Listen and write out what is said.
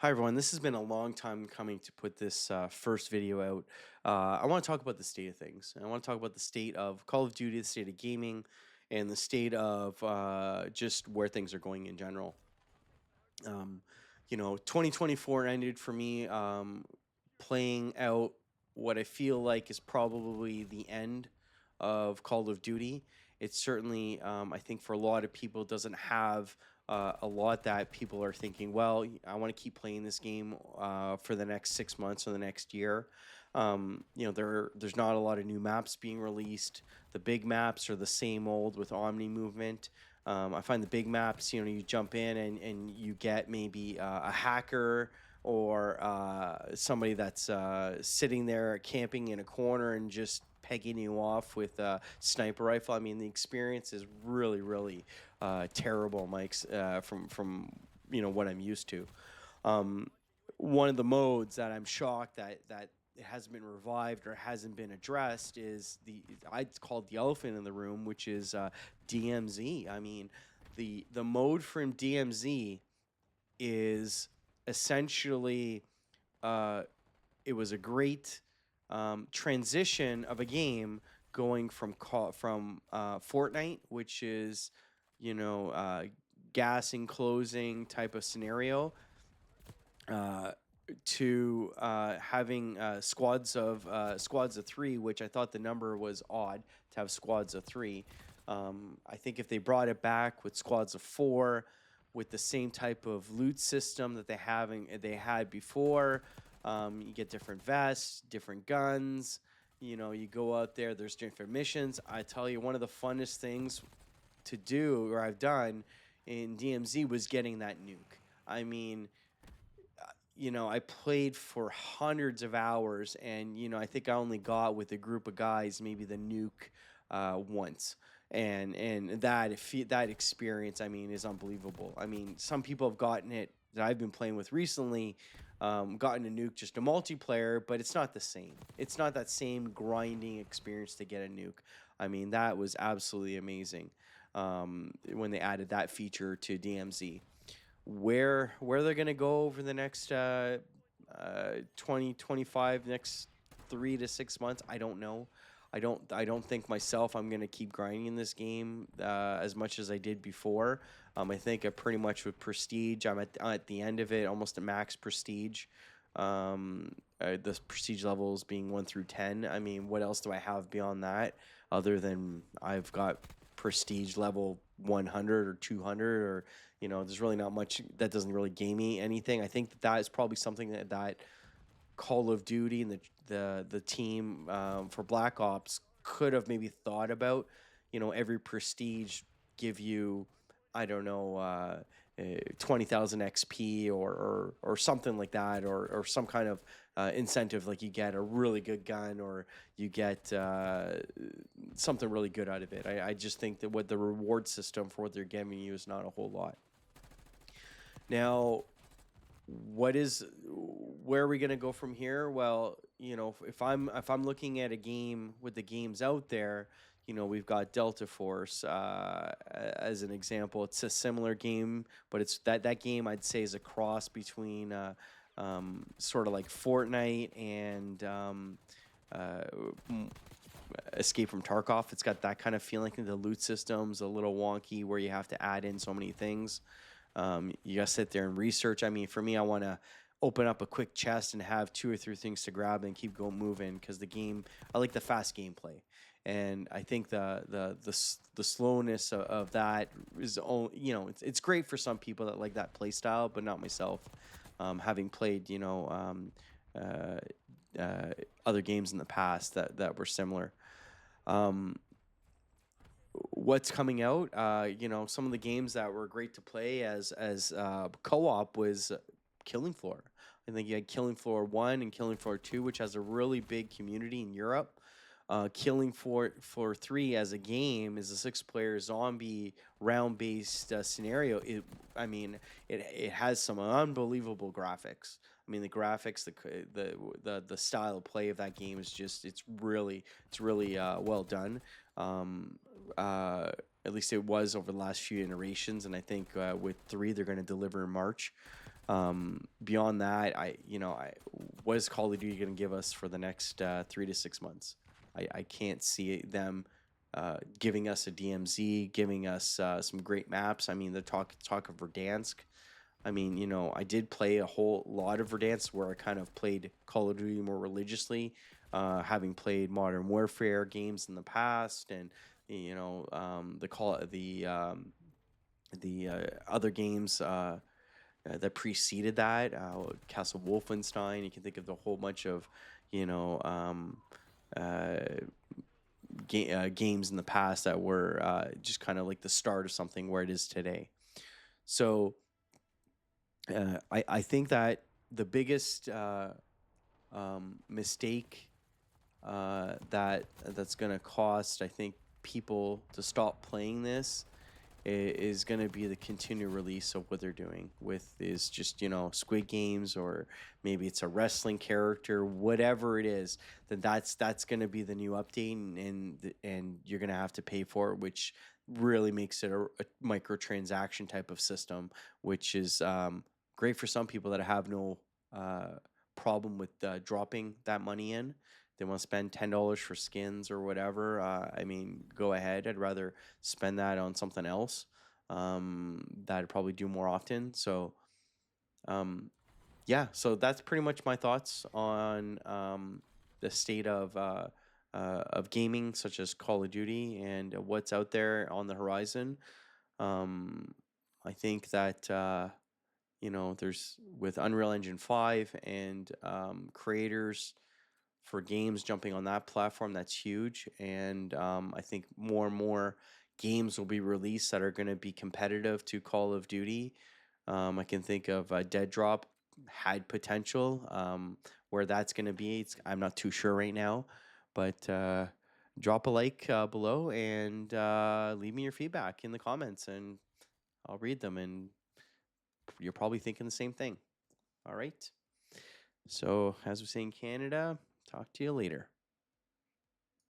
Hi everyone, this has been a long time coming to put this first video out. I want to talk about the state of things. I want to talk about the state of Call of Duty, the state of gaming, and the state of just where things are going in general. 2024 ended for me playing out what I feel like is probably the end of Call of Duty. It's certainly, I think, for a lot of people, doesn't have a lot that people are thinking. Well, I want to keep playing this game for the next 6 months or the next year. There's not a lot of new maps being released. The big maps are the same old with Omni movement. I find the big maps, you jump in and you get maybe a hacker or somebody that's sitting there camping in a corner and just pegging you off with a sniper rifle. I mean, the experience is really, really terrible, Mike's from what I'm used to. Um, One of the modes that I'm shocked that it hasn't been revived or hasn't been addressed is I'd called the elephant in the room, which is DMZ. I mean, the mode from DMZ is essentially uh, it was a great transition of a game going from Fortnite, which is you know uh, gas enclosing type of scenario, uh, to having squads of three, which I thought the number was odd to have squads of three. I think if they brought it back with squads of four, with the same type of loot system that they had before, you get different vests, different guns. You go out there. There's different missions. I tell you, one of the funnest things to do or I've done in DMZ was getting that nuke. I mean, I played for hundreds of hours, and I think I only got with a group of guys maybe the nuke once, and that experience, I mean, is unbelievable. I mean, some people have gotten it that I've been playing with recently, gotten a nuke just a multiplayer, but it's not the same. It's not that same grinding experience to get a nuke. I mean, that was absolutely amazing when they added that feature to DMZ. Where they're gonna go over the next 2025 next 3 to 6 months, I don't know. I don't think myself I'm gonna keep grinding this game as much as I did before. I think I pretty much with prestige, I'm at the end of it, almost at max prestige. The prestige levels being 1 through 10. I mean, what else do I have beyond that other than I've got prestige level 100 or 200, or there's really not much that doesn't really gain me anything. I think that is probably something that Call of Duty and the team for Black Ops could have maybe thought about. Every prestige give you, I don't know, 20,000 XP or something like that, or some kind of incentive, like you get a really good gun or you get something really good out of it. I just think that what the reward system for what they're giving you is not a whole lot. Now, where are we going to go from here? Well, if I'm looking at a game with the games out there, we've got Delta Force as an example. It's a similar game, but it's that game I'd say is a cross between sort of like Fortnite and uh, Escape from Tarkov. It's got that kind of feeling. The loot system's a little wonky where you have to add in so many things. You gotta sit there and research. I mean, for me, I want to open up a quick chest and have two or three things to grab and keep going moving, because the game, I like the fast gameplay, and I think the slowness of that is only, it's great for some people that like that play style, but not myself. Having played uh, uh, other games in the past that were similar. Um, what's coming out? Some of the games that were great to play as co-op was Killing Floor. I think you had Killing Floor 1 and Killing Floor 2, which has a really big community in Europe. Killing Floor 3 as a game is a six-player zombie round-based scenario. I mean, it has some unbelievable graphics. I mean, the graphics, the style of play of that game is just it's really well done. Um, uh, at least it was over the last few iterations, and I think with 3 they're going to deliver in March. Beyond that, what is Call of Duty going to give us for the next 3 to 6 months? I can't see them giving us a DMZ, giving us some great maps. I mean, the talk of Verdansk. I mean, I did play a whole lot of Verdansk where I kind of played Call of Duty more religiously, having played Modern Warfare games in the past, and the other games that preceded that, Castle Wolfenstein. You can think of the whole bunch of, you know, uh, games in the past that were just kind of like the start of something where it is today. So I think that the biggest mistake that's going to cost, I think, people to stop playing this is going to be the continued release of what they're doing with is just Squid Games, or maybe it's a wrestling character, whatever it is. Then that's going to be the new update, and you're going to have to pay for it, which really makes it a microtransaction type of system, which is great for some people that have no problem with dropping that money in. They want to spend $10 for skins or whatever. I mean, go ahead. I'd rather spend that on something else that I'd probably do more often. So, yeah. So that's pretty much my thoughts on the state of gaming, such as Call of Duty, and what's out there on the horizon. Um, I think that there's with Unreal Engine 5 and creators for games jumping on that platform, that's huge. And I think more and more games will be released that are going to be competitive to Call of Duty. I can think of Dead Drop had potential. Where that's going to be, I'm not too sure right now. But drop a like below and leave me your feedback in the comments, and I'll read them. And you're probably thinking the same thing. All right. So, as we say in Canada, talk to you later.